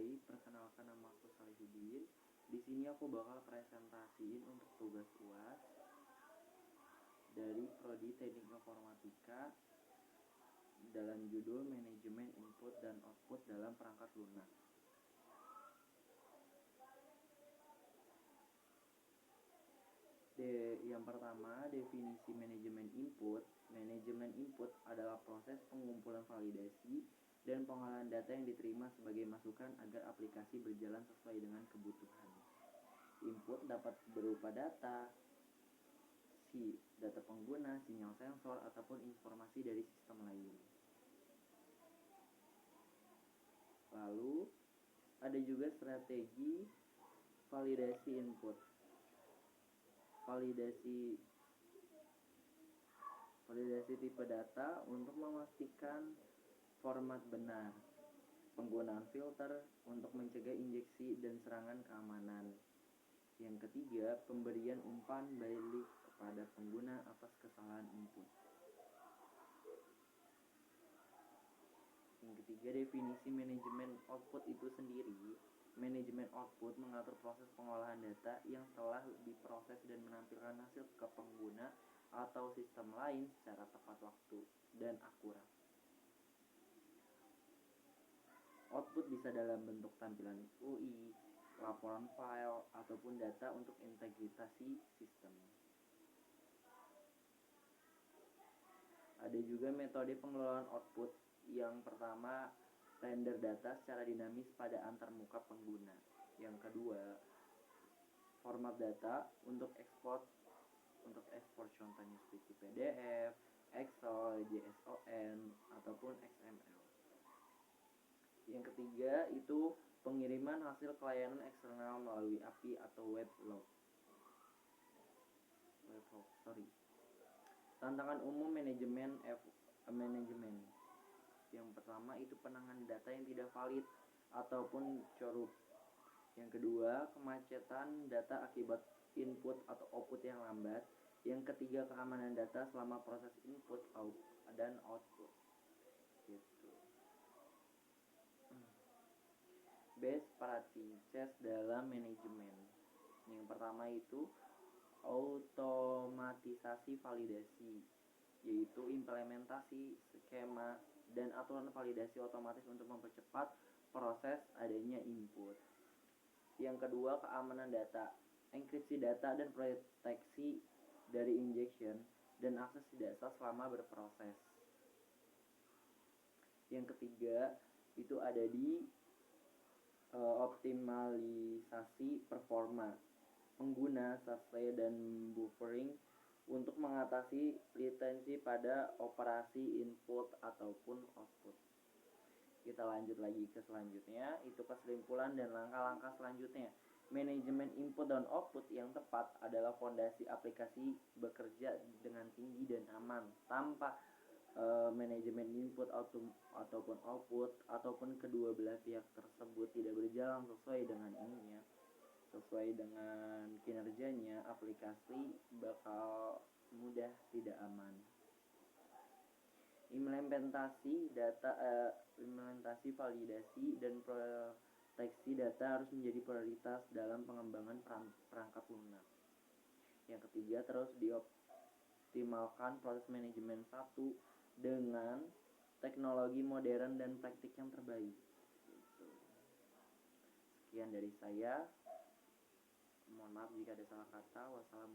Hai, perkenalkan nama aku Salihudin. Di sini aku bakal presentasiin untuk tugas UAS dari Prodi Teknik Informatika dalam judul Manajemen Input dan Output dalam Perangkat Lunak. Yang pertama, definisi manajemen input. Manajemen input adalah proses pengumpulan validasi dan pengolahan data yang diterima sebagai masukan agar aplikasi berjalan sesuai dengan kebutuhan. Input dapat berupa data pengguna, sinyal sensor, ataupun informasi dari sistem lain. Lalu, ada juga strategi validasi input. Validasi tipe data untuk memastikan format benar. Penggunaan filter untuk mencegah injeksi dan serangan keamanan. Yang ketiga, pemberian umpan balik kepada pengguna atas kesalahan input. Yang ketiga, definisi manajemen output itu sendiri. Manajemen output mengatur proses pengolahan data yang telah diproses dan menampilkan hasil ke pengguna atau sistem lain secara tepat waktu dan akurat. Output bisa dalam bentuk tampilan UI, laporan file, ataupun data untuk integrasi sistem. Ada juga metode pengelolaan output. Yang pertama, render data secara dinamis pada antarmuka pengguna. Yang kedua, format data untuk ekspor contohnya seperti PDF, Excel, JSON, ataupun XML. Yang ketiga itu pengiriman hasil ke layanan eksternal melalui API atau weblog. Tantangan umum manajemen. Yang pertama itu penanganan data yang tidak valid ataupun corup. Yang kedua, kemacetan data akibat input atau output yang lambat. Yang ketiga, keamanan data selama proses input dan output. Gitu. Best practices dalam manajemen. Yang pertama itu automatisasi validasi, yaitu implementasi skema dan aturan validasi otomatis untuk mempercepat proses adanya input. Yang kedua, keamanan data, enkripsi data dan proteksi dari injection dan akses data selama berproses. Yang ketiga, itu ada di optimalisasi performa pengguna, supply, dan buffering untuk mengatasi latensi pada operasi input ataupun output. Kita lanjut lagi ke selanjutnya, itu kesimpulan dan langkah-langkah selanjutnya. Manajemen input dan output yang tepat adalah fondasi aplikasi bekerja dengan tinggi dan aman. Tanpa manajemen input ataupun output ataupun kedua belah pihak tersebut tidak berjalan sesuai dengan kinerjanya, aplikasi bakal mudah tidak aman. Implementasi validasi dan proteksi data harus menjadi prioritas dalam pengembangan perangkat lunak. Yang ketiga, terus dioptimalkan proses manajemen satu dengan teknologi modern dan praktik yang terbaik. Sekian dari saya. Mohon maaf jika ada salah kata. Wassalamualaikum.